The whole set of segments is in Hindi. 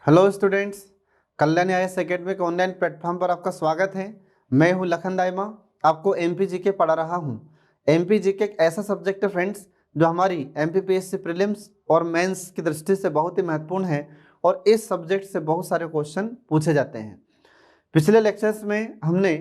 हेलो स्टूडेंट्स, कल्याण आईएएस एकेडमी के ऑनलाइन प्लेटफॉर्म पर आपका स्वागत है। मैं हूं लखन दाइमा, आपको एमपीजीके पढ़ा रहा हूं। एमपीजीके एक ऐसा सब्जेक्ट है फ्रेंड्स जो हमारी एमपीपीएससी प्रीलिम्स और मेंस की दृष्टि से बहुत ही महत्वपूर्ण है और इस सब्जेक्ट से बहुत सारे क्वेश्चन पूछे जाते हैं। पिछले लेक्चर्स में हमने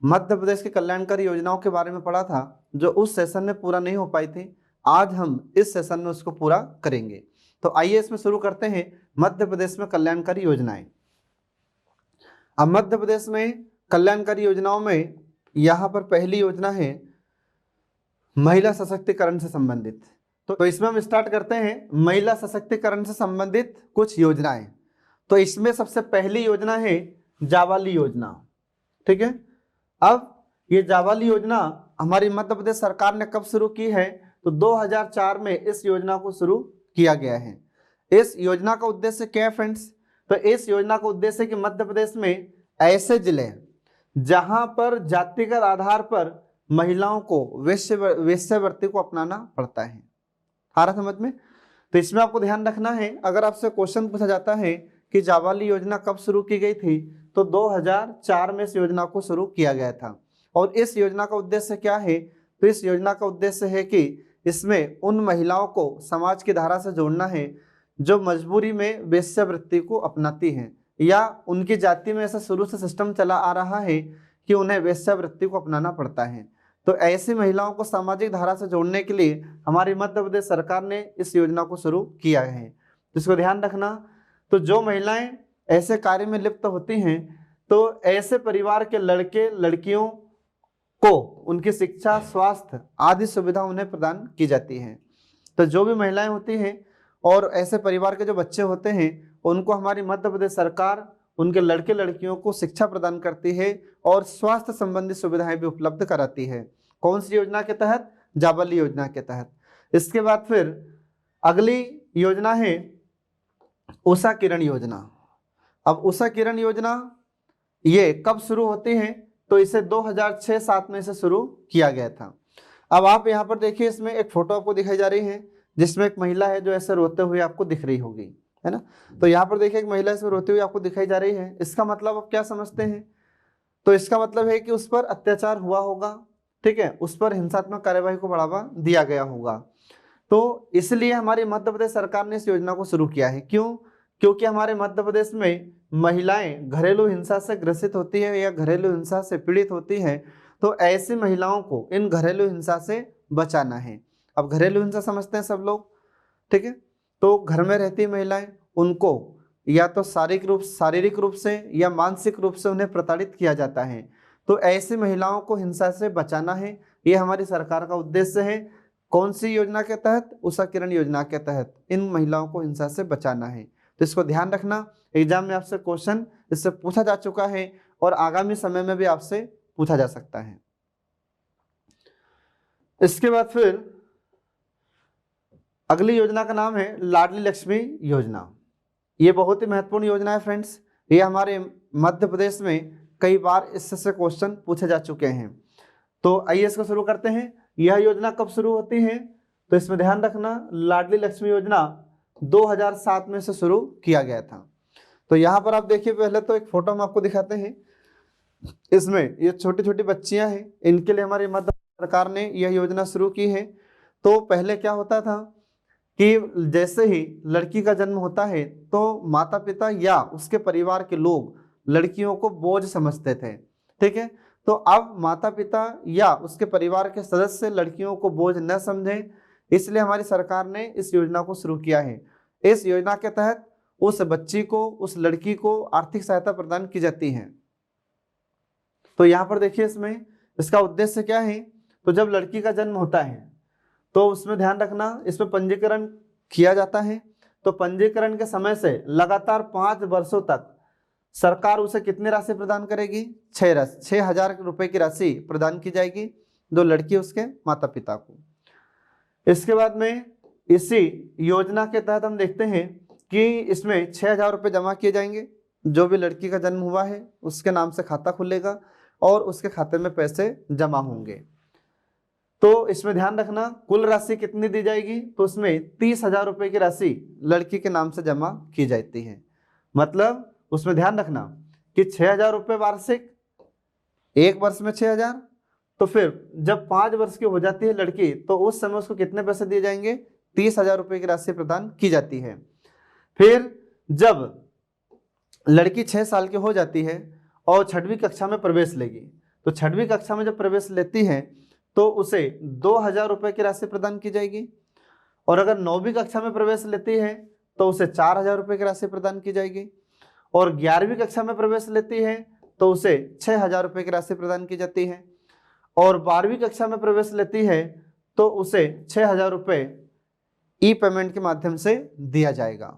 मध्य प्रदेश की कल्याणकारी योजनाओं के बारे में पढ़ा था जो उस सेशन में पूरा नहीं हो पाई थी। आज हम इस सेशन में उसको पूरा करेंगे। तो आइए इसमें शुरू करते हैं मध्य प्रदेश में कल्याणकारी योजनाएं। अब मध्य प्रदेश में कल्याणकारी योजनाओं में यहाँ पर पहली योजना है महिला सशक्तिकरण से संबंधित। तो इसमें हम स्टार्ट करते हैं महिला सशक्तिकरण से संबंधित कुछ योजनाएं। तो इसमें सबसे पहली योजना है जाबाली योजना। ठीक है, अब ये जाबाली योजना हमारी मध्य प्रदेश सरकार ने कब शुरू की है? तो 2004 में इस योजना को शुरू किया गया है। इस योजना का उद्देश्य क्या है फ्रेंड्स? तो इस योजना का उद्देश्य है कि मध्य प्रदेश में ऐसे जिले जहां पर जातिगत आधार पर महिलाओं को वेश्यावृत्ति को अपनाना पड़ता है। आ रहा समझ में? तो इसमें आपको ध्यान रखना है, अगर आपसे क्वेश्चन पूछा जाता है कि जाबाली योजना कब शुरू की गई थी, तो 2004 में इस योजना को शुरू किया गया था। और इस योजना का उद्देश्य क्या है? तो इस योजना का उद्देश्य है कि इसमें उन महिलाओं को समाज की धारा से जोड़ना है जो मजबूरी में वेश्यावृत्ति को अपनाती हैं या उनकी जाति में ऐसा शुरू से सिस्टम चला आ रहा है कि उन्हें वेश्यावृत्ति को अपनाना पड़ता है। तो ऐसी महिलाओं को सामाजिक धारा से जोड़ने के लिए हमारी मध्य प्रदेश सरकार ने इस योजना को शुरू किया है। तो इसको ध्यान रखना। तो जो महिलाएं ऐसे कार्य में लिप्त होती हैं तो ऐसे परिवार के लड़के लड़कियों को उनकी शिक्षा, स्वास्थ्य आदि सुविधा उन्हें प्रदान की जाती है। तो जो भी महिलाएं होती हैं और ऐसे परिवार के जो बच्चे होते हैं उनको हमारी मध्य प्रदेश सरकार उनके लड़के लड़कियों को शिक्षा प्रदान करती है और स्वास्थ्य संबंधी सुविधाएं भी उपलब्ध कराती है। कौन सी योजना के तहत? जाबाली योजना के तहत। इसके बाद फिर अगली योजना है उषा किरण योजना। अब उषा किरण योजना ये कब शुरू होती है? तो इसे 2006-07 में से शुरू किया गया था। अब आप यहाँ पर देखिए, इसमें एक फोटो आपको दिखाई जा रही है जिसमें एक महिला है जो ऐसे रोते हुए आपको दिख रही होगी, है ना। तो यहाँ पर देखिए एक महिला इसमें रोते हुए आपको दिखाई जा रही है। इसका मतलब आप क्या समझते हैं? तो इसका मतलब है कि उस पर अत्याचार हुआ होगा, ठीक है, उस पर हिंसात्मक कार्यवाही को बढ़ावा दिया गया होगा। तो इसलिए हमारी मध्य प्रदेश सरकार ने इस योजना को शुरू किया है। क्यों? क्योंकि हमारे मध्य प्रदेश में महिलाएं घरेलू हिंसा से ग्रसित होती है या घरेलू हिंसा से पीड़ित होती हैं। तो ऐसी महिलाओं को इन घरेलू हिंसा से बचाना है। अब घरेलू हिंसा समझते हैं सब लोग, ठीक है। तो घर में रहती महिलाएं, उनको या तो शारीरिक रूप से या मानसिक रूप से उन्हें प्रताड़ित किया जाता है। तो ऐसी महिलाओं को हिंसा से बचाना है, ये हमारी सरकार का उद्देश्य है। कौन सी योजना के तहत? उषा किरण योजना के तहत इन महिलाओं को हिंसा से बचाना है। तो इसको ध्यान रखना, एग्जाम में आपसे क्वेश्चन इससे पूछा जा चुका है और आगामी समय में भी आपसे पूछा जा सकता है। इसके बाद फिर अगली योजना का नाम है लाडली लक्ष्मी योजना। ये बहुत ही महत्वपूर्ण योजना है फ्रेंड्स। ये हमारे मध्य प्रदेश में कई बार इससे क्वेश्चन पूछे जा चुके हैं। तो आइए इसको शुरू करते हैं। यह योजना कब शुरू होती है? तो इसमें ध्यान रखना, लाडली लक्ष्मी योजना 2007 में से शुरू किया गया था। तो यहाँ पर आप देखिए, पहले तो एक फोटो हम आपको दिखाते हैं। इसमें ये छोटी छोटी बच्चियां हैं, इनके लिए हमारी मध्य सरकार ने यह योजना शुरू की है। तो पहले क्या होता था कि जैसे ही लड़की का जन्म होता है तो माता पिता या उसके परिवार के लोग लड़कियों को बोझ समझते थे, ठीक है। तो अब माता पिता या उसके परिवार के सदस्य लड़कियों को बोझ न समझें, इसलिए हमारी सरकार ने इस योजना को शुरू किया है। इस योजना के तहत उस बच्ची को, उस लड़की को आर्थिक सहायता प्रदान की जाती है। तो यहाँ पर देखिए, इसमें इसका उद्देश्य क्या है? तो जब लड़की का जन्म होता है तो उसमें ध्यान रखना, इसमें पंजीकरण किया जाता है। तो पंजीकरण के समय से लगातार 5 वर्षों तक सरकार उसे कितनी राशि प्रदान करेगी? 6,000 रुपए की राशि प्रदान की जाएगी जो लड़की उसके माता पिता को। इसके बाद में इसी योजना के तहत हम देखते हैं कि इसमें 6,000 रुपये जमा किए जाएंगे। जो भी लड़की का जन्म हुआ है उसके नाम से खाता खुलेगा और उसके खाते में पैसे जमा होंगे। तो इसमें ध्यान रखना, कुल राशि कितनी दी जाएगी? तो उसमें 30,000 रुपये की राशि लड़की के नाम से जमा की जाती है। मतलब उसमें ध्यान रखना कि 6,000 रुपये वार्षिक, एक वर्ष में 6,000, तो फिर जब 5 वर्ष की हो जाती है लड़की तो उस समय उसको कितने पैसे दिए जाएंगे, 30,000 रुपये की राशि प्रदान की जाती है। फिर जब लड़की 6 साल की हो जाती है और 6वीं कक्षा में प्रवेश लेगी, तो 6वीं कक्षा में जब प्रवेश लेती है तो उसे 2,000 रुपये की राशि प्रदान की जाएगी। और अगर 9वीं कक्षा में प्रवेश लेती है तो उसे 4,000 रुपये की राशि प्रदान की जाएगी। और 11वीं कक्षा में प्रवेश लेती है तो उसे 6,000 रुपये की राशि प्रदान की जाती है। और 12वीं कक्षा में प्रवेश लेती है तो उसे 6,000 रुपये ई पेमेंट के माध्यम से दिया जाएगा।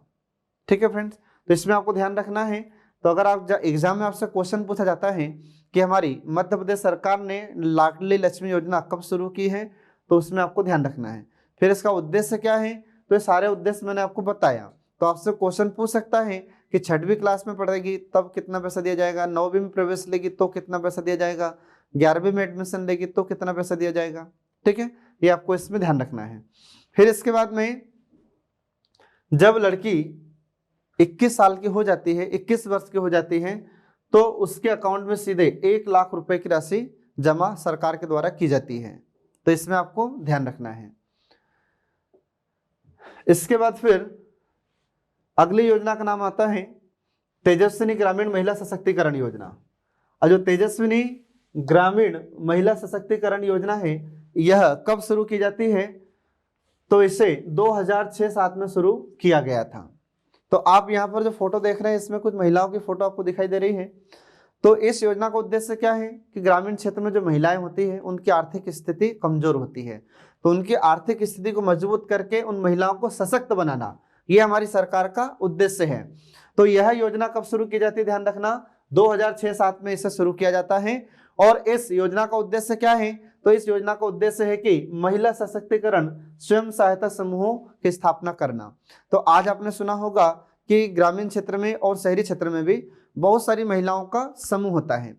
ठीक है फ्रेंड्स, तो इसमें आपको ध्यान रखना है। तो अगर आप एग्जाम में आपसे क्वेश्चन पूछा जाता है कि हमारी मध्य प्रदेश सरकार ने लाडली लक्ष्मी योजना कब शुरू की है, तो उसमें आपको ध्यान रखना है। फिर इसका उद्देश्य क्या है, तो ये सारे उद्देश्य मैंने आपको बताया। तो आपसे क्वेश्चन पूछ सकता है कि 6वीं क्लास में पढ़ेगी तब कितना पैसा दिया जाएगा, 9वीं में प्रवेश लेगी तो कितना पैसा दिया जाएगा, 11वीं में एडमिशन लेगी तो कितना पैसा दिया जाएगा। ठीक है, ये आपको इसमें ध्यान रखना है। फिर इसके बाद में जब लड़की 21 साल की हो जाती है, 21 वर्ष की हो जाती है, तो उसके अकाउंट में सीधे 1 लाख रुपए की राशि जमा सरकार के द्वारा की जाती है। तो इसमें आपको ध्यान रखना है। इसके बाद फिर अगली योजना का नाम आता है तेजस्विनी ग्रामीण महिला सशक्तिकरण योजना। और जो तेजस्विनी ग्रामीण महिला सशक्तिकरण योजना है, यह कब शुरू की जाती है, तो इसे 2006-07 में शुरू किया गया था। तो आप यहाँ पर जो फोटो देख रहे हैं इसमें कुछ महिलाओं की फोटो आपको दिखाई दे रही है। तो इस योजना का उद्देश्य क्या है कि ग्रामीण क्षेत्र में जो महिलाएं होती हैं उनकी आर्थिक स्थिति कमजोर होती है, तो उनकी आर्थिक स्थिति को मजबूत करके उन महिलाओं को सशक्त बनाना, ये हमारी सरकार का उद्देश्य है। तो यह योजना कब शुरू की जाती है, ध्यान रखना 2006-07 में इसे शुरू किया जाता है। और इस योजना का उद्देश्य क्या है, तो इस योजना का उद्देश्य है कि महिला सशक्तिकरण स्वयं सहायता समूहों की स्थापना करना। तो आज आपने सुना होगा कि ग्रामीण क्षेत्र में और शहरी क्षेत्र में भी बहुत सारी महिलाओं का समूह होता है।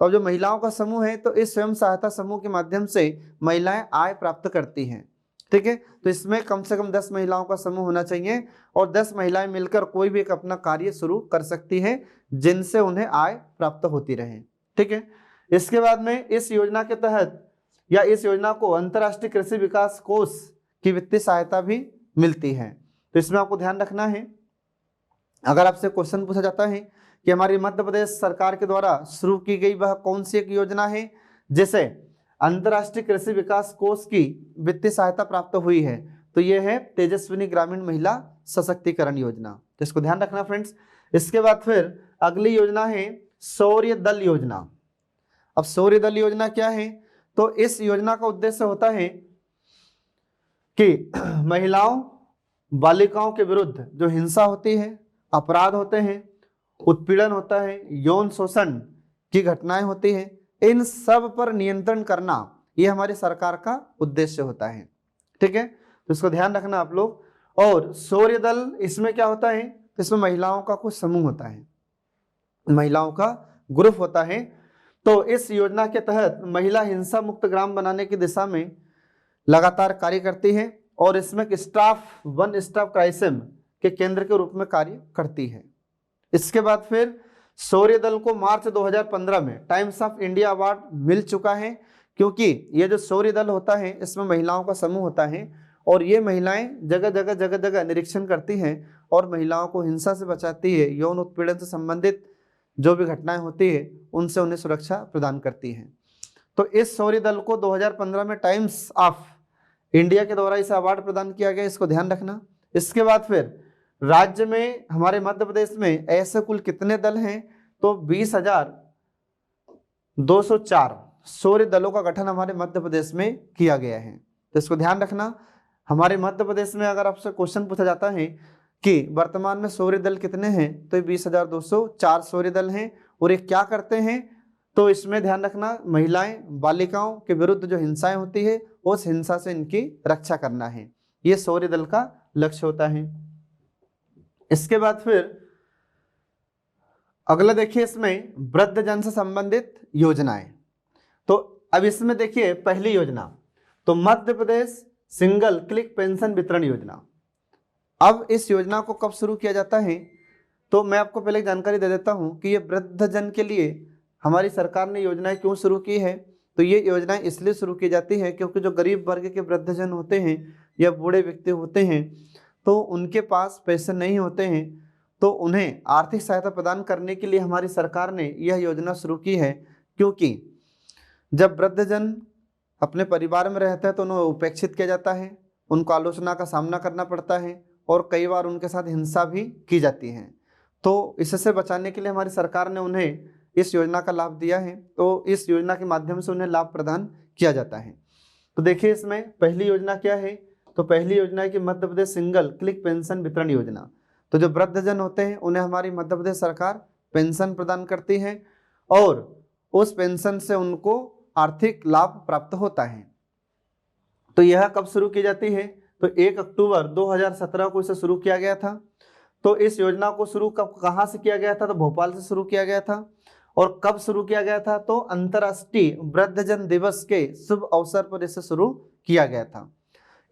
तो जो महिलाओं का समूह है तो इस स्वयं सहायता समूह के माध्यम से महिलाएं आय प्राप्त करती हैं। ठीक है, तो इसमें कम से कम 10 महिलाओं का समूह होना चाहिए और 10 महिलाएं मिलकर कोई भी एक अपना कार्य शुरू कर सकती है जिनसे उन्हें आय प्राप्त होती रहे। ठीक है, इसके बाद में इस योजना के तहत या इस योजना को अंतर्राष्ट्रीय कृषि विकास कोष की वित्तीय सहायता भी मिलती है। तो इसमें आपको ध्यान रखना है। अगर आपसे क्वेश्चन पूछा जाता है कि हमारी मध्य प्रदेश सरकार के द्वारा शुरू की गई वह कौन सी एक योजना है जिसे अंतर्राष्ट्रीय कृषि विकास कोष की वित्तीय सहायता प्राप्त हुई है, तो यह है तेजस्विनी ग्रामीण महिला सशक्तिकरण योजना। तो इसको ध्यान रखना फ्रेंड्स। इसके बाद फिर अगली योजना है सौर्य दल योजना। अब सौर्य दल योजना क्या है, तो इस योजना का उद्देश्य होता है कि महिलाओं बालिकाओं के विरुद्ध जो हिंसा होती है, अपराध होते हैं, उत्पीड़न होता है, यौन शोषण की घटनाएं होती हैं, इन सब पर नियंत्रण करना ये हमारी सरकार का उद्देश्य होता है। ठीक है, तो इसको ध्यान रखना आप लोग। और सौर्य दल इसमें क्या होता है, तो इसमें महिलाओं का कुछ समूह होता है, महिलाओं का ग्रुप होता है। तो इस योजना के तहत महिला हिंसा मुक्त ग्राम बनाने की दिशा में लगातार कार्य करती है और इसमें स्टाफ वन स्टॉप क्राइसिस के केंद्र के रूप में कार्य करती है। इसके बाद फिर सौर्य दल को मार्च 2015 में टाइम्स ऑफ इंडिया अवार्ड मिल चुका है, क्योंकि ये जो सौर्य दल होता है इसमें महिलाओं का समूह होता है और ये महिलाएं जगह जगह निरीक्षण करती हैं और महिलाओं को हिंसा से बचाती है, यौन उत्पीड़न से संबंधित जो भी घटनाएं होती है उनसे उन्हें सुरक्षा प्रदान करती हैं। तो इस सौर्य दल को 2015 में टाइम्स ऑफ इंडिया के द्वारा इसे अवार्ड प्रदान किया गया, इसको ध्यान रखना। इसके बाद फिर राज्य में हमारे मध्य प्रदेश में ऐसे कुल कितने दल हैं, तो 20,204 सौर्य दलों का गठन हमारे मध्य प्रदेश में किया गया है। तो इसको ध्यान रखना। हमारे मध्य प्रदेश में अगर आपसे क्वेश्चन पूछा जाता है कि वर्तमान में सौर्य दल कितने हैं, तो 20,204 सौर्य दल हैं और ये क्या करते हैं, तो इसमें ध्यान रखना महिलाएं बालिकाओं के विरुद्ध जो हिंसाएं होती है उस हिंसा से इनकी रक्षा करना है, ये सौर्य दल का लक्ष्य होता है। इसके बाद फिर अगला देखिए इसमें वृद्धजन से संबंधित योजनाएं। तो अब इसमें देखिए पहली योजना तो Madhya Pradesh single click pension वितरण योजना। अब इस योजना को कब शुरू किया जाता है, तो मैं आपको पहले एक जानकारी दे देता हूँ कि ये वृद्धजन के लिए हमारी सरकार ने योजनाएं क्यों शुरू की है। तो ये योजनाएं इसलिए शुरू की जाती है क्योंकि जो गरीब वर्ग के वृद्धजन होते हैं या बूढ़े व्यक्ति होते हैं तो उनके पास पैसे नहीं होते हैं, तो उन्हें आर्थिक सहायता प्रदान करने के लिए हमारी सरकार ने यह योजना शुरू की है। क्योंकि जब वृद्धजन अपने परिवार में रहता है तो उन्हें उपेक्षित किया जाता है, उनको आलोचना का सामना करना पड़ता है और कई बार उनके साथ हिंसा भी की जाती है। तो इससे बचाने के लिए हमारी सरकार ने उन्हें इस योजना का लाभ दिया है। तो इस योजना के माध्यम से उन्हें लाभ प्रदान किया जाता है। तो देखिए इसमें पहली योजना क्या है, तो पहली योजना है कि Madhya Pradesh single click pension वितरण योजना। तो जो वृद्धजन होते हैं उन्हें हमारी मध्य प्रदेश सरकार पेंशन प्रदान करती है और उस पेंशन से उनको आर्थिक लाभ प्राप्त होता है। तो यह कब शुरू की जाती है, तो 1 अक्टूबर 2017 को इसे शुरू किया गया था। तो इस योजना को शुरू कहाँ से किया गया था, तो भोपाल से शुरू किया गया था। और कब शुरू किया गया था, तो अंतर्राष्ट्रीय वृद्धजन दिवस के शुभ अवसर पर इसे शुरू किया गया था।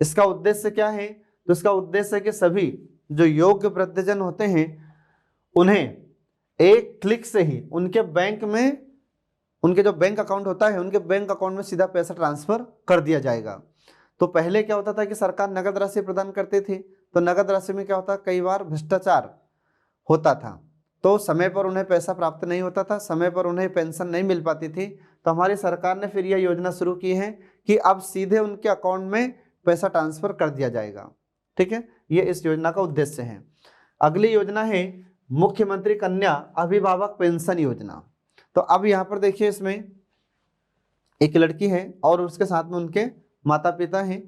इसका उद्देश्य क्या है, तो इसका उद्देश्य है कि सभी जो योग्य वृद्धजन होते हैं उन्हें एक क्लिक से ही उनके बैंक में, उनके जो बैंक अकाउंट होता है उनके बैंक अकाउंट में सीधा पैसा ट्रांसफर कर दिया जाएगा। तो पहले क्या होता था कि सरकार नगद राशि प्रदान करती थी, तो नगद राशि में क्या होता, कई बार भ्रष्टाचार होता था, तो समय पर उन्हें पैसा प्राप्त नहीं होता था, समय पर उन्हें पेंशन नहीं मिल पाती थी। तो हमारी सरकार ने फिर यह योजना शुरू की है कि अब सीधे उनके अकाउंट में पैसा ट्रांसफर कर दिया जाएगा। ठीक है, ये इस योजना का उद्देश्य है। अगली योजना है मुख्यमंत्री कन्या अभिभावक पेंशन योजना। तो अब यहाँ पर देखिए इसमें एक लड़की है और उसके साथ में उनके माता पिता हैं।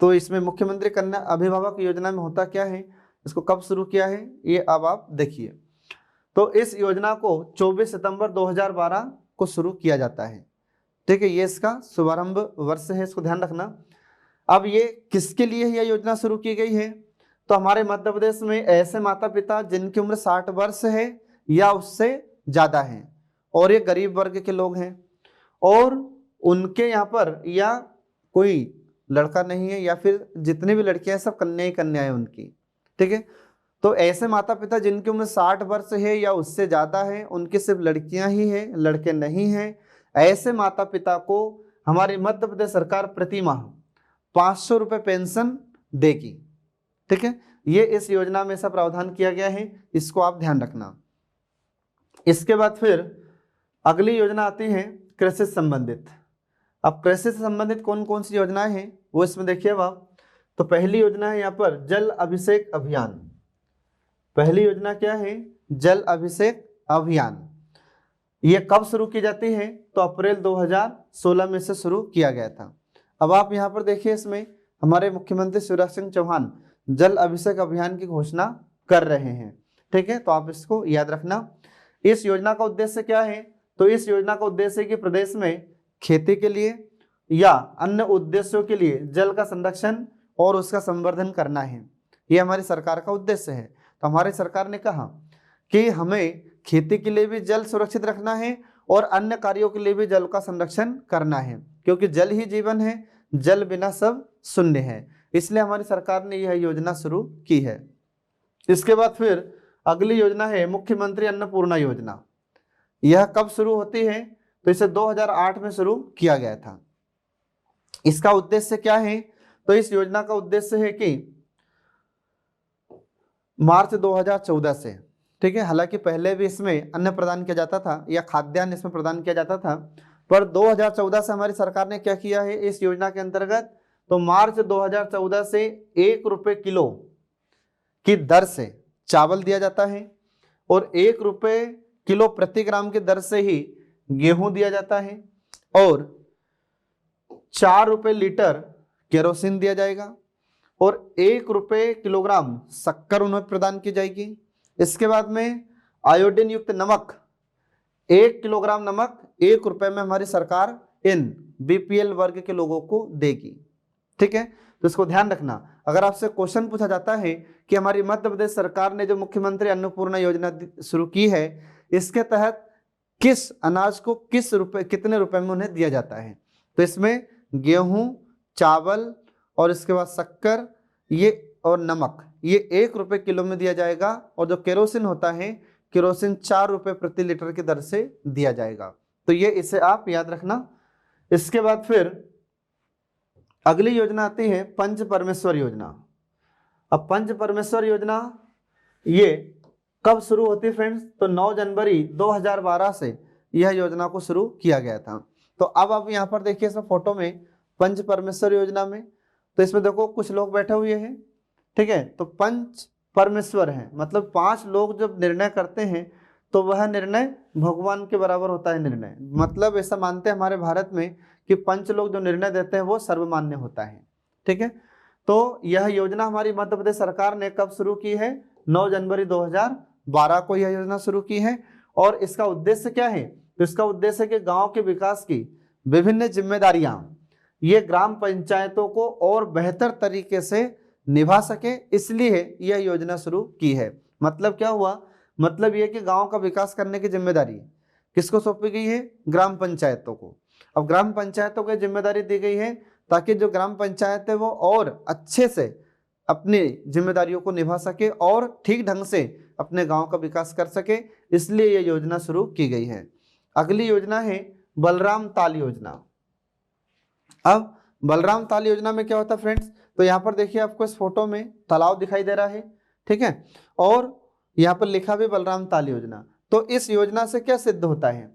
तो इसमें मुख्यमंत्री कन्या अभिभावक योजना में होता क्या है, इसको कब शुरू किया है, ये अब आप देखिए। तो इस योजना को 24 सितंबर 2012 को शुरू किया जाता है। ठीक है, ये इसका शुभारंभ वर्ष है, इसको ध्यान रखना। अब ये किसके लिए यह योजना शुरू की गई है, तो हमारे मध्य प्रदेश में ऐसे माता पिता जिनकी उम्र 60 वर्ष है या उससे ज़्यादा है और ये गरीब वर्ग के लोग हैं और उनके यहाँ पर या कोई लड़का नहीं है या फिर जितने भी लड़कियां हैं सब कन्या ही कन्या है उनकी। ठीक है, तो ऐसे माता पिता जिनकी उम्र 60 वर्ष है या उससे ज़्यादा है, उनकी सिर्फ लड़कियां ही हैं, लड़के नहीं हैं, ऐसे माता पिता को हमारी मध्य प्रदेश सरकार प्रति माह 500 रुपये पेंशन देगी। ठीक है, ये इस योजना में ऐसा प्रावधान किया गया है, इसको आप ध्यान रखना। इसके बाद फिर अगली योजना आती है कृषि से संबंधित। अब कृषि से संबंधित कौन कौन सी योजनाएं हैं वो इसमें देखिए आप। तो पहली योजना है यहाँ पर जल अभिषेक अभियान। पहली योजना क्या है, जल अभिषेक अभियान। ये कब शुरू की जाती है, तो अप्रैल 2016 में से शुरू किया गया था। अब आप यहाँ पर देखिए इसमें हमारे मुख्यमंत्री शिवराज सिंह चौहान जल अभिषेक अभियान की घोषणा कर रहे हैं। ठीक है, तो आप इसको याद रखना। इस योजना का उद्देश्य क्या है, तो इस योजना का उद्देश्य है कि प्रदेश में खेती के लिए या अन्य उद्देश्यों के लिए जल का संरक्षण और उसका संवर्धन करना है। ये हमारी सरकार का उद्देश्य है। तो हमारी सरकार ने कहा कि हमें खेती के लिए भी जल सुरक्षित रखना है और अन्य कार्यों के लिए भी जल का संरक्षण करना है, क्योंकि जल ही जीवन है, जल बिना सब शून्य है। इसलिए हमारी सरकार ने यह योजना शुरू की है। इसके बाद फिर अगली योजना है मुख्यमंत्री अन्नपूर्णा योजना। यह कब शुरू होती है, तो इसे 2008 में शुरू किया गया था। इसका उद्देश्य क्या है, तो इस योजना का उद्देश्य है कि मार्च 2014 से, ठीक है, हालांकि पहले भी इसमें अन्न प्रदान किया जाता था या खाद्यान्न इसमें प्रदान किया जाता था, पर 2014 से हमारी सरकार ने क्या किया है इस योजना के अंतर्गत, तो मार्च 2014 से 1 रुपये किलो की दर से चावल दिया जाता है और 1 रुपये किलो प्रति ग्राम की दर से ही गेहूं दिया जाता है और 4 रुपये लीटर केरोसिन दिया जाएगा और 1 रुपये किलोग्राम शक्कर उन्हें प्रदान की जाएगी। इसके बाद में आयोडीन युक्त नमक, 1 किलोग्राम नमक 1 रुपये में हमारी सरकार इन बीपीएल वर्ग के लोगों को देगी। ठीक है, तो इसको ध्यान रखना। अगर आपसे क्वेश्चन पूछा जाता है कि हमारी मध्य प्रदेश सरकार ने जो मुख्यमंत्री अन्नपूर्णा योजना शुरू की है, इसके तहत किस अनाज को किस रुपए कितने रुपए में उन्हें दिया जाता है, तो इसमें गेहूं, चावल और इसके बाद शक्कर, ये और नमक ये 1 रुपये किलो में दिया जाएगा, और जो केरोसिन होता है केरोसिन 4 रुपये प्रति लीटर की दर से दिया जाएगा। तो ये इसे आप याद रखना। इसके बाद फिर अगली योजना आती है पंच परमेश्वर योजना। अब पंच परमेश्वर योजना ये कब शुरू होती है फ्रेंड्स? तो 9 जनवरी 2012 से यह योजना को शुरू किया गया था। तो अब आप यहाँ पर देखिए इसमें फोटो में पंच परमेश्वर योजना में, तो इसमें देखो कुछ लोग बैठे हुए हैं, ठीक है। तो पंच परमेश्वर है मतलब 5 लोग जब निर्णय करते हैं तो वह निर्णय भगवान के बराबर होता है निर्णय। मतलब ऐसा मानते हैं हमारे भारत में कि 5 लोग जो निर्णय देते हैं वो सर्वमान्य होता है, ठीक है। तो यह योजना हमारी मध्य प्रदेश सरकार ने कब शुरू की है? 9 जनवरी 2012 को यह योजना शुरू की है। और इसका उद्देश्य क्या है? तो इसका उद्देश्य है कि गांव के विकास की विभिन्न जिम्मेदारियां ये ग्राम पंचायतों को और बेहतर तरीके से निभा सके, इसलिए यह योजना शुरू की है। मतलब क्या हुआ? मतलब यह कि गांव का विकास करने की जिम्मेदारी किसको सौंपी गई है? ग्राम पंचायतों को। अब ग्राम पंचायतों को जिम्मेदारी दी गई है ताकि जो ग्राम पंचायत है वो और अच्छे से अपनी जिम्मेदारियों को निभा सके और ठीक ढंग से अपने गांव का विकास कर सके, इसलिए यह योजना शुरू की गई है। अगली योजना है बलराम ताल योजना। अब बलराम ताल योजना में क्या होता है फ्रेंड्स? तो यहाँ पर देखिए आपको इस फोटो में तालाब दिखाई दे रहा है, ठीक है, और यहाँ पर लिखा भी बलराम ताल योजना। तो इस योजना से क्या सिद्ध होता है?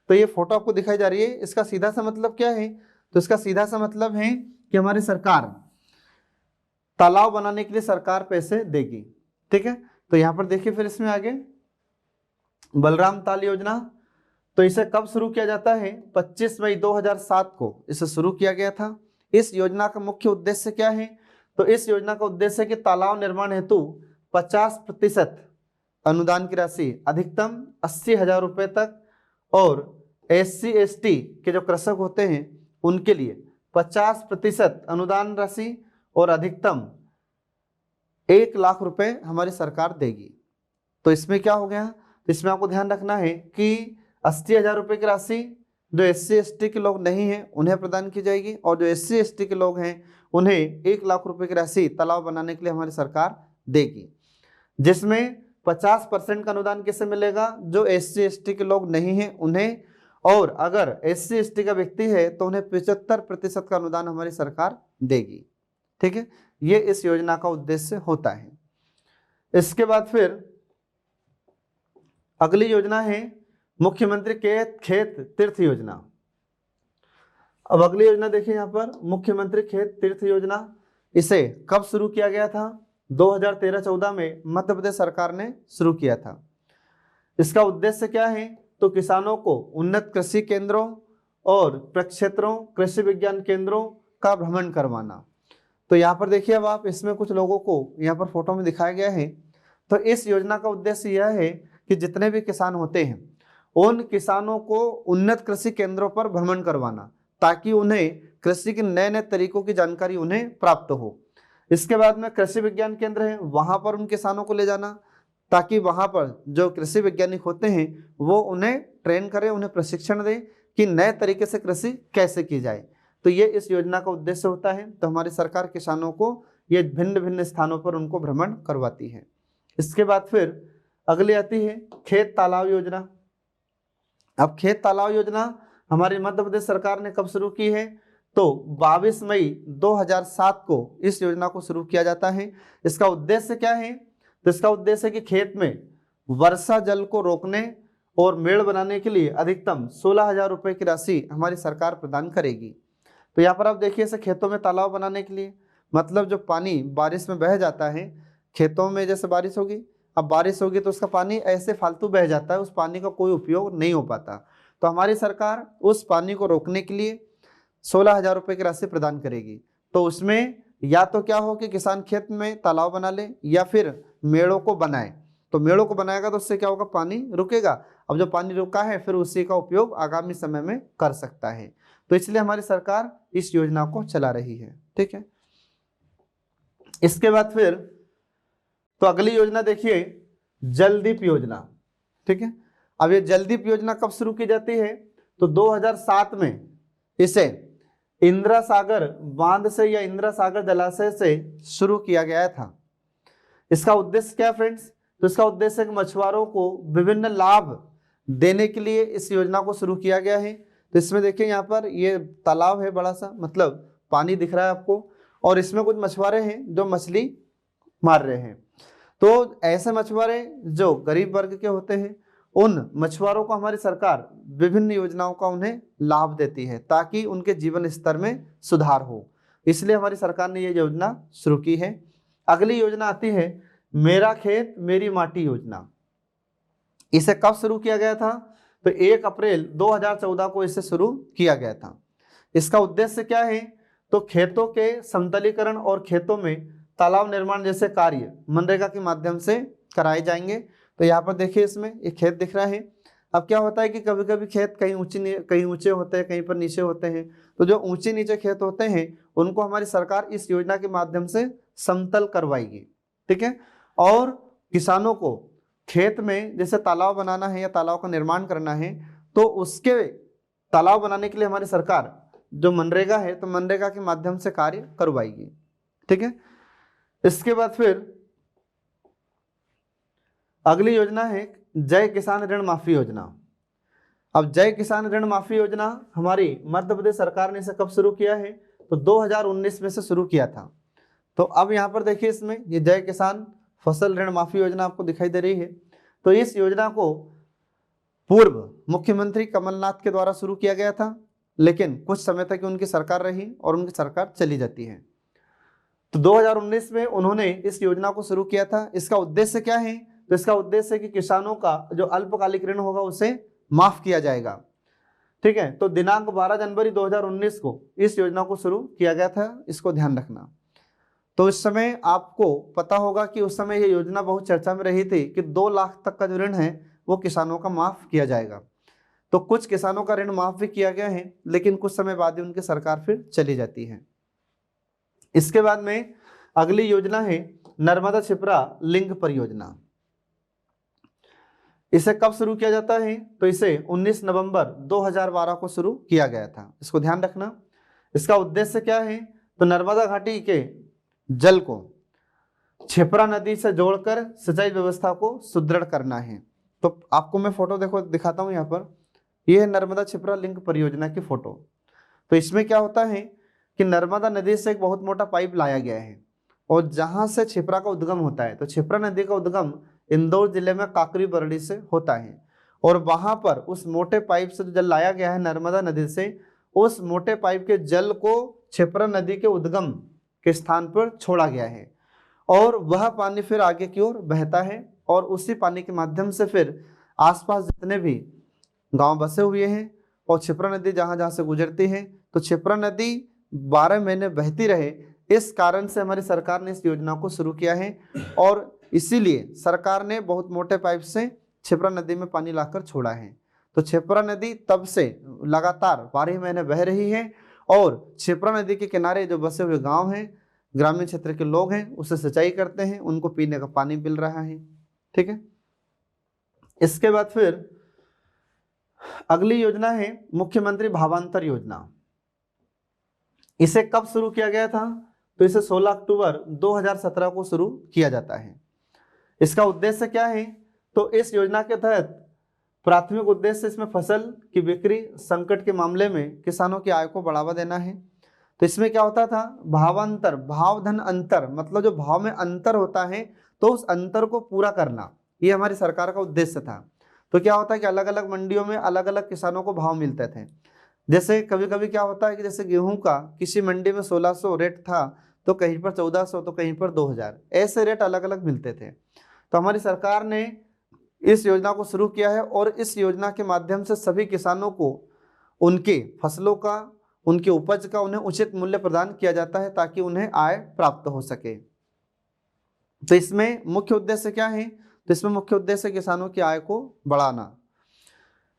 तो ये फोटो आपको दिखाई जा रही है, इसका सीधा सा मतलब क्या है? तो इसका सीधा सा मतलब है कि हमारी सरकार तालाब बनाने के लिए सरकार पैसे देगी, ठीक है। तो यहाँ पर देखिए फिर इसमें आगे बलराम ताल योजना, तो इसे कब शुरू किया जाता है? 25 मई 2007 को इसे शुरू किया गया था। इस योजना का मुख्य उद्देश्य क्या है? तो इस योजना का उद्देश्य है कि तालाब निर्माण हेतु 50% अनुदान की राशि अधिकतम 80,000 रुपये तक, और SC/ST के जो कृषक होते हैं उनके लिए 50% अनुदान राशि और अधिकतम 1 लाख रुपए हमारी सरकार देगी। तो इसमें क्या हो गया? तो इसमें आपको ध्यान रखना है कि 80,000 रुपये की राशि जो SC/ST के लोग नहीं हैं उन्हें प्रदान की जाएगी, और जो SC/ST के लोग हैं उन्हें 1 लाख रुपए की राशि तालाब बनाने के लिए हमारी सरकार देगी, जिसमें 50% का अनुदान किसे मिलेगा? जो SC/ST के लोग नहीं हैं उन्हें, और अगर SC/ST का व्यक्ति है तो उन्हें 75% का अनुदान हमारी सरकार देगी, ठीक है। ये इस योजना का उद्देश्य होता है। इसके बाद फिर अगली योजना है मुख्यमंत्री खेत तीर्थ योजना। अब अगली योजना देखिए यहाँ पर मुख्यमंत्री खेत तीर्थ योजना, इसे कब शुरू किया गया था? 2013-14 में मध्य प्रदेश सरकार ने शुरू किया था। इसका उद्देश्य क्या है? तो किसानों को उन्नत कृषि केंद्रों और प्रक्षेत्रों कृषि विज्ञान केंद्रों का भ्रमण करवाना। तो यहाँ पर देखिए अब आप इसमें कुछ लोगों को यहाँ पर फोटो में दिखाया गया है। तो इस योजना का उद्देश्य यह है कि जितने भी किसान होते हैं उन किसानों को उन्नत कृषि केंद्रों पर भ्रमण करवाना, ताकि उन्हें कृषि के नए नए तरीकों की जानकारी उन्हें प्राप्त हो। इसके बाद में कृषि विज्ञान केंद्र है, वहां पर उन किसानों को ले जाना, ताकि वहां पर जो कृषि वैज्ञानिक होते हैं वो उन्हें ट्रेन करें, उन्हें प्रशिक्षण दें कि नए तरीके से कृषि कैसे की जाए। तो ये इस योजना का उद्देश्य होता है। तो हमारी सरकार किसानों को ये भिन्न भिन्न स्थानों पर उनको भ्रमण करवाती है। इसके बाद फिर अगली आती है खेत तालाब योजना। अब खेत तालाब योजना हमारी मध्य प्रदेश सरकार ने कब शुरू की है? तो 22 मई 2007 को इस योजना को शुरू किया जाता है। इसका उद्देश्य क्या है? तो इसका उद्देश्य है कि खेत में वर्षा जल को रोकने और मेड़ बनाने के लिए अधिकतम 16,000 रुपये की राशि हमारी सरकार प्रदान करेगी। तो यहाँ पर आप देखिए इसे खेतों में तालाब बनाने के लिए, मतलब जो पानी बारिश में बह जाता है खेतों में, जैसे बारिश होगी, अब बारिश होगी तो उसका पानी ऐसे फालतू बह जाता है, उस पानी का कोई उपयोग नहीं हो पाता। तो हमारी सरकार उस पानी को रोकने के लिए 16,000 रुपये की राशि प्रदान करेगी। तो उसमें या तो क्या हो कि किसान खेत में तालाब बना ले या फिर मेड़ों को बनाए। तो मेड़ों को बनाएगा तो उससे क्या होगा? पानी रुकेगा। अब जो पानी रुका है फिर उसी का उपयोग आगामी समय में कर सकता है। तो इसलिए हमारी सरकार इस योजना को चला रही है, ठीक है। इसके बाद फिर तो अगली योजना देखिए जलदीप योजना, ठीक है। अब ये जलदीप योजना कब शुरू की जाती है? तो 2007 में इसे इंदिरा सागर बांध से या इंदिरा सागर जलाशय से शुरू किया गया था। इसका उद्देश्य क्या फ्रेंड्स? तो इसका उद्देश्य है कि मछुआरों को विभिन्न लाभ देने के लिए इस योजना को शुरू किया गया है। तो इसमें देखिए यहाँ पर ये तालाब है बड़ा सा, मतलब पानी दिख रहा है आपको, और इसमें कुछ मछुआरे हैं जो मछली मार रहे हैं। तो ऐसे मछुआरे जो गरीब वर्ग के होते हैं, उन मछुआरों को हमारी सरकार विभिन्न योजनाओं का उन्हें लाभ देती है ताकि उनके जीवन स्तर में सुधार हो। इसलिए हमारी सरकार ने ये योजना शुरू की है। अगली योजना आती है मेरा खेत मेरी माटी योजना। इसे कब शुरू किया गया था? तो 1 अप्रैल 2014 को इसे शुरू किया गया था। इसका उद्देश्य क्या है? तो खेतों के समतलीकरण और खेतों में तालाब निर्माण जैसे कार्य मनरेगा के माध्यम से कराए जाएंगे। तो यहाँ पर देखिए इसमें एक खेत दिख रहा है। अब क्या होता है कि कभी कभी खेत कहीं ऊंचे होते हैं, कहीं पर नीचे होते हैं। तो जो ऊंचे नीचे खेत होते हैं उनको हमारी सरकार इस योजना के माध्यम से समतल करवाएगी, ठीक है। और किसानों को खेत में जैसे तालाब बनाना है या तालाब का निर्माण करना है, तो उसके तालाब बनाने के लिए हमारी सरकार जो मनरेगा है, तो मनरेगा के माध्यम से कार्य करवाएगी, ठीक है। इसके बाद फिर अगली योजना है जय किसान ऋण माफी योजना। अब जय किसान ऋण माफी योजना हमारी मध्य प्रदेश सरकार ने इसे कब शुरू किया है? तो 2019 में से शुरू किया था। तो अब यहाँ पर देखिए इसमें ये जय किसान फसल ऋण माफी योजना आपको दिखाई दे रही है। तो इस योजना को पूर्व मुख्यमंत्री कमलनाथ के द्वारा शुरू किया गया था, लेकिन कुछ समय तक उनकी सरकार रही और उनकी सरकार चली जाती है। तो 2019 में उन्होंने इस योजना को शुरू किया था। इसका उद्देश्य क्या है? तो इसका उद्देश्य है कि किसानों का जो अल्पकालिक ऋण होगा उसे माफ किया जाएगा, ठीक है। तो दिनांक 12 जनवरी 2019 को इस योजना को शुरू किया गया था, इसको ध्यान रखना। तो इस समय आपको पता होगा कि उस समय ये योजना बहुत चर्चा में रही थी कि 2 लाख तक का जो ऋण है वो किसानों का माफ किया जाएगा। तो कुछ किसानों का ऋण माफ भी किया गया है, लेकिन कुछ समय बाद ही उनकी सरकार फिर चली जाती है। इसके बाद में अगली योजना है नर्मदा छिपरा लिंक परियोजना। इसे कब शुरू किया जाता है? तो इसे 19 नवंबर 2012 को शुरू किया गया था, इसको ध्यान रखना। इसका उद्देश्य क्या है? तो नर्मदा घाटी के जल को छिपरा नदी से जोड़कर सिंचाई व्यवस्था को सुदृढ़ करना है। तो आपको मैं फोटो देखो दिखाता हूं यहाँ पर, यह है नर्मदा छिपरा लिंक परियोजना की फोटो। तो इसमें क्या होता है कि नर्मदा नदी से एक बहुत मोटा पाइप लाया गया है और जहां से छिपरा का उद्गम होता है, तो छिपरा नदी का उद्गम इंदौर जिले में काकरी बरड़ी से होता है, और वहां पर उस मोटे पाइप से जो जल लाया गया है नर्मदा नदी से, उस मोटे पाइप के जल को छिपरा नदी के उद्गम के स्थान पर छोड़ा गया है, और वह पानी फिर आगे की ओर बहता है, और उसी पानी के माध्यम से फिर आसपास जितने भी गांव बसे हुए हैं और छिपरा नदी जहां जहां से गुजरती है, तो छिपरा नदी 12 महीने बहती रहे, इस कारण से हमारी सरकार ने इस योजना को शुरू किया है। और इसीलिए सरकार ने बहुत मोटे पाइप से छिपरा नदी में पानी लाकर छोड़ा है। तो छिपरा नदी तब से लगातार 12 महीने बह रही है, और छिपरा नदी के किनारे जो बसे हुए गांव हैं, ग्रामीण क्षेत्र के लोग हैं, उससे सिंचाई करते हैं, उनको पीने का पानी मिल रहा है, ठीक है। इसके बाद फिर अगली योजना है मुख्यमंत्री भावांतर योजना। इसे कब शुरू किया गया था? तो इसे 16 अक्टूबर 2017 को शुरू किया जाता है। इसका उद्देश्य क्या है? तो इस योजना के तहत प्राथमिक उद्देश्य इसमें फसल की बिक्री संकट के मामले में किसानों की आय को बढ़ावा देना है। तो इसमें क्या होता था? भावांतर, भाव धन अंतर, मतलब जो भाव में अंतर होता है तो उस अंतर को पूरा करना, ये हमारी सरकार का उद्देश्य था। तो क्या होता है कि अलग अलग मंडियों में अलग अलग किसानों को भाव मिलते थे। जैसे कभी कभी क्या होता है कि जैसे गेहूं का किसी मंडी में 1600 रेट था, तो कहीं पर 1400, तो कहीं पर 2000, ऐसे रेट अलग अलग मिलते थे। तो हमारी सरकार ने इस योजना को शुरू किया है, और इस योजना के माध्यम से सभी किसानों को उनके फसलों का, उनके उपज का उन्हें उचित मूल्य प्रदान किया जाता है ताकि उन्हें आय प्राप्त हो सके। तो इसमें मुख्य उद्देश्य क्या है? तो इसमें मुख्य उद्देश्य किसानों की आय को बढ़ाना।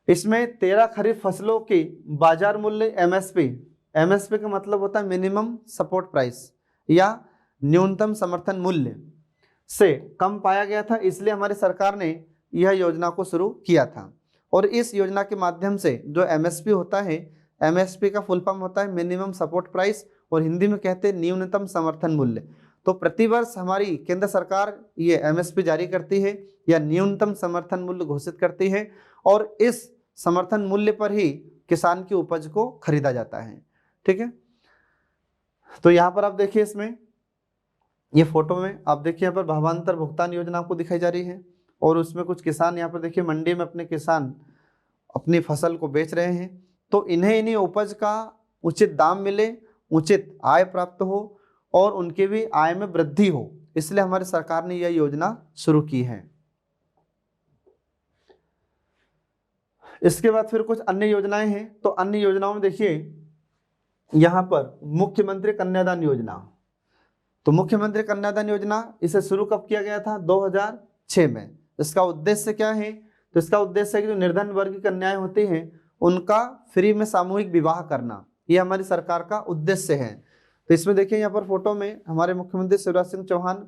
इसमें 13 खरीफ फसलों की बाजार मूल्य एमएसपी का मतलब होता है मिनिमम सपोर्ट प्राइस या न्यूनतम समर्थन मूल्य से कम पाया गया था, इसलिए हमारी सरकार ने यह योजना को शुरू किया था। और इस योजना के माध्यम से जो एमएसपी होता है, MSP का फुल फॉर्म होता है मिनिमम सपोर्ट प्राइस, और हिंदी में कहते हैं न्यूनतम समर्थन मूल्य। तो प्रतिवर्ष हमारी केंद्र सरकार ये MSP जारी करती है या न्यूनतम समर्थन मूल्य घोषित करती है, और इस समर्थन मूल्य पर ही किसान की उपज को खरीदा जाता है। ठीक है, तो यहाँ पर आप देखिए, इसमें ये फोटो में आप देखिए यहाँ पर भावांतर भुगतान योजना आपको दिखाई जा रही है, और उसमें कुछ किसान यहाँ पर देखिए मंडी में अपने किसान अपनी फसल को बेच रहे हैं। तो इन्हीं उपज का उचित दाम मिले, उचित आय प्राप्त हो और उनके भी आय में वृद्धि हो, इसलिए हमारी सरकार ने यह योजना शुरू की है। इसके बाद फिर कुछ अन्य योजनाएं हैं। तो अन्य योजनाओं में देखिए यहाँ पर मुख्यमंत्री कन्यादान योजना। तो मुख्यमंत्री कन्यादान योजना इसे शुरू कब किया गया था? 2006 में। इसका उद्देश्य क्या है? तो इसका उद्देश्य है कि जो निर्धन वर्ग की कन्याएं होती हैं उनका फ्री में सामूहिक विवाह करना, ये हमारी सरकार का उद्देश्य है। तो इसमें देखिए यहाँ पर फोटो में हमारे मुख्यमंत्री शिवराज सिंह चौहान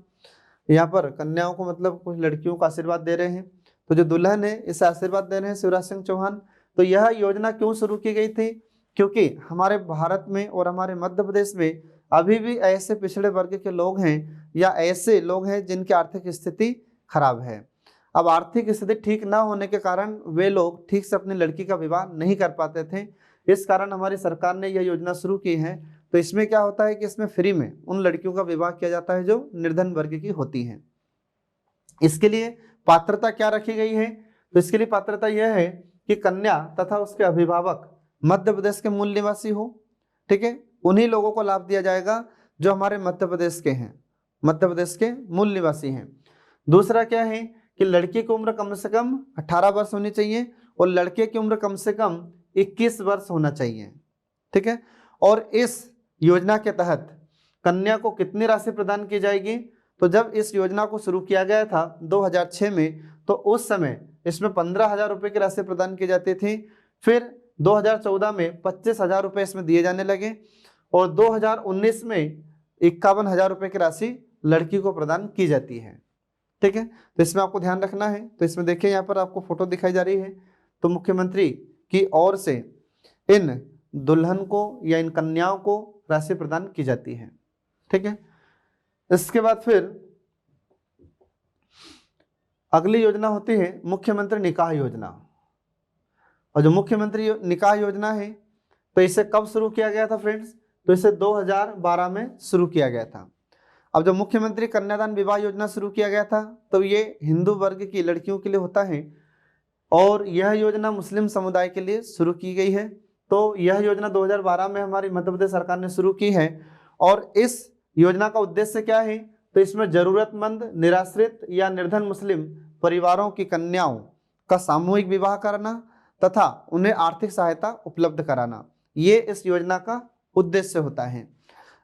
यहाँ पर कन्याओं को मतलब कुछ लड़कियों को आशीर्वाद दे रहे हैं। तो जो दुल्हन है इसे आशीर्वाद दे रहे हैं शिवराज सिंह चौहान। तो यह योजना क्यों शुरू की गई थी? क्योंकि हमारे भारत में और हमारे मध्य प्रदेश में अभी भी ऐसे पिछड़े वर्ग के लोग हैं या ऐसे लोग हैं जिनकी आर्थिक स्थिति खराब है। अब आर्थिक स्थिति ठीक ना होने के कारण वे लोग ठीक से अपनी लड़की का विवाह नहीं कर पाते थे। इस कारण हमारी सरकार ने यह योजना शुरू की है। तो इसमें क्या होता है कि इसमें फ्री में उन लड़कियों का विवाह किया जाता है जो निर्धन वर्ग की होती हैं। इसके लिए पात्रता क्या रखी गई है? तो इसके लिए पात्रता यह है कि कन्या तथा उसके अभिभावक मध्य प्रदेश के मूल निवासी हो। ठीक है, उन्हीं लोगों को लाभ दिया जाएगा जो हमारे मध्य प्रदेश के हैं, मध्य प्रदेश के मूल निवासी हैं। दूसरा क्या है कि लड़की की उम्र कम से कम 18 वर्ष होनी चाहिए और लड़के की उम्र कम से कम 21 वर्ष होना चाहिए। ठीक है, और इस योजना के तहत कन्या को कितनी राशि प्रदान की जाएगी? तो जब इस योजना को शुरू किया गया था 2006 में, तो उस समय इसमें 15,000 रुपये की राशि प्रदान की जाती थी। फिर 2014 में 25,000 रुपये इसमें दिए जाने लगे और 2019 में 51,000 रुपये की राशि लड़की को प्रदान की जाती है। ठीक है, तो इसमें आपको ध्यान रखना है। तो इसमें देखिए यहाँ पर आपको फोटो दिखाई जा रही है। तो मुख्यमंत्री की ओर से इन दुल्हन को या इन कन्याओं को राशि प्रदान की जाती है। ठीक है, इसके बाद फिर अगली योजना होती है मुख्यमंत्री निकाह योजना। और जो मुख्यमंत्री निकाह योजना है तो इसे कब शुरू किया गया था फ्रेंड्स? तो इसे 2012 में शुरू किया गया था। अब जब मुख्यमंत्री कन्यादान विवाह योजना शुरू किया गया था तो ये हिंदू वर्ग की लड़कियों के लिए होता है और यह योजना मुस्लिम समुदाय के लिए शुरू की गई है। तो यह योजना 2012 में हमारी मध्य प्रदेश सरकार ने शुरू की है और इस योजना का उद्देश्य क्या है? तो इसमें जरूरतमंद, निराश्रित या निर्धन मुस्लिम परिवारों की कन्याओं का सामूहिक विवाह करना तथा उन्हें आर्थिक सहायता उपलब्ध कराना, ये इस योजना का उद्देश्य होता है।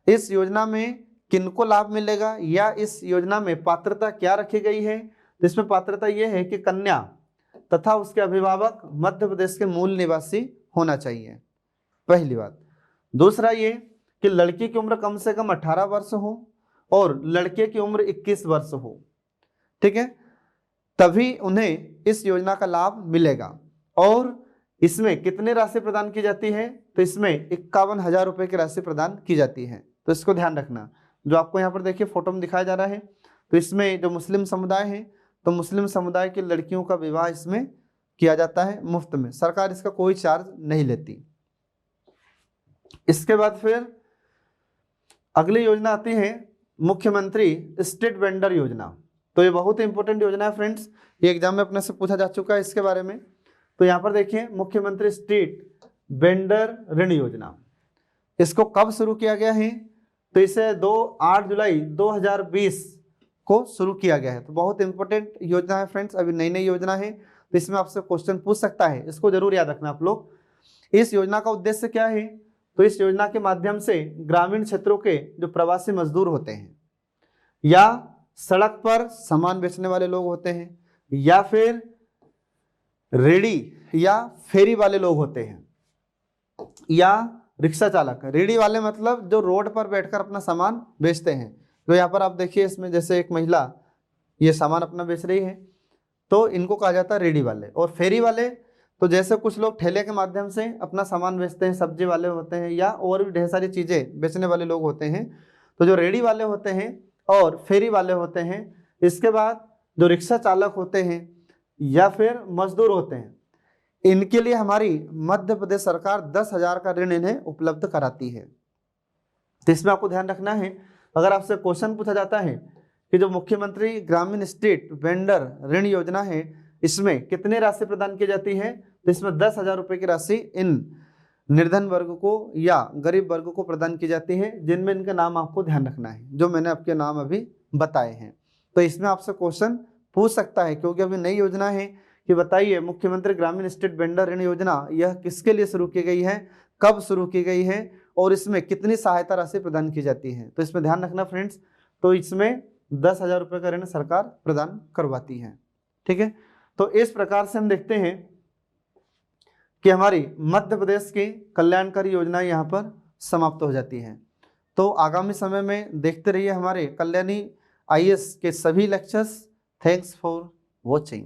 इस योजना में किनको लाभ मिलेगा या इस योजना में पात्रता क्या रखी गई है? तो इसमें पात्रता यह है कि कन्या तथा उसके अभिभावक मध्य प्रदेश के मूल निवासी होना चाहिए, पहली बात। दूसरा ये कि लड़की की उम्र कम से कम 18 वर्ष हो और लड़के की उम्र 21 वर्ष हो। ठीक है, तभी उन्हें इस योजना का लाभ मिलेगा। और इसमें कितनी राशि प्रदान की जाती है? तो इसमें 51,000 रुपये की राशि प्रदान की जाती है। तो इसको ध्यान रखना। जो आपको यहाँ पर देखिए फोटो में दिखाया जा रहा है, तो इसमें जो मुस्लिम समुदाय है तो मुस्लिम समुदाय की लड़कियों का विवाह इसमें किया जाता है मुफ्त में, सरकार इसका कोई चार्ज नहीं लेती। इसके बाद फिर अगली योजना आती है मुख्यमंत्री स्ट्रीट वेंडर योजना। तो ये बहुत इंपॉर्टेंट योजना है फ्रेंड्स, ये एग्जाम में अपने से पूछा जा चुका है इसके बारे में। तो यहाँ पर देखिए मुख्यमंत्री स्ट्रीट वेंडर ऋण योजना, इसको कब शुरू किया गया है? तो इसे 8 जुलाई 2020 को शुरू किया गया है। तो बहुत इंपॉर्टेंट योजना है फ्रेंड्स, अभी नई नई योजना है तो इसमें आपसे क्वेश्चन पूछ सकता है, इसको जरूर याद रखना आप लोग। इस योजना का उद्देश्य क्या है? तो इस योजना के माध्यम से ग्रामीण क्षेत्रों के जो प्रवासी मजदूर होते हैं या सड़क पर सामान बेचने वाले लोग होते हैं या फिर रेडी या फेरी वाले लोग होते हैं या रिक्शा चालक, रेडी वाले मतलब जो रोड पर बैठकर अपना सामान बेचते हैं। तो यहाँ पर आप देखिए इसमें जैसे एक महिला ये सामान अपना बेच रही है तो इनको कहा जाता है रेडी वाले। और फेरी वाले तो जैसे कुछ लोग ठेले के माध्यम से अपना सामान बेचते हैं, सब्जी वाले होते हैं या और भी ढेर सारी चीज़ें बेचने वाले लोग होते हैं, तो जो रेडी वाले होते हैं और फेरी वाले होते हैं, इसके बाद जो रिक्शा चालक होते हैं या फिर मजदूर होते हैं, इनके लिए हमारी मध्य प्रदेश सरकार 10,000 का ऋण इन्हें उपलब्ध कराती है। तो इसमें आपको ध्यान रखना है, अगर आपसे क्वेश्चन पूछा जाता है कि जो मुख्यमंत्री ग्रामीण स्ट्रीट वेंडर ऋण योजना है, इसमें कितनी राशि प्रदान की जाती है, तो इसमें 10,000 रुपये की राशि इन निर्धन वर्ग को या गरीब वर्ग को प्रदान की जाती है, जिनमें इनका नाम आपको ध्यान रखना है, जो मैंने आपके नाम अभी बताए हैं। तो इसमें आपसे क्वेश्चन पूछ सकता है, क्योंकि अभी नई योजना है कि बताइए मुख्यमंत्री ग्रामीण स्ट्रीट वेंडर ऋण योजना यह किसके लिए शुरू की गई है, कब शुरू की गई है और इसमें कितनी सहायता राशि प्रदान की जाती है। तो इसमें ध्यान रखना फ्रेंड्स, तो इसमें 10,000 रुपये का ऋण सरकार प्रदान करवाती है। ठीक है, तो इस प्रकार से हम देखते हैं कि हमारी मध्य प्रदेश की कल्याणकारी योजना यहाँ पर समाप्त हो जाती है। तो आगामी समय में देखते रहिए हमारे कल्याणी IAS के सभी लेक्चर्स। Thanks for watching.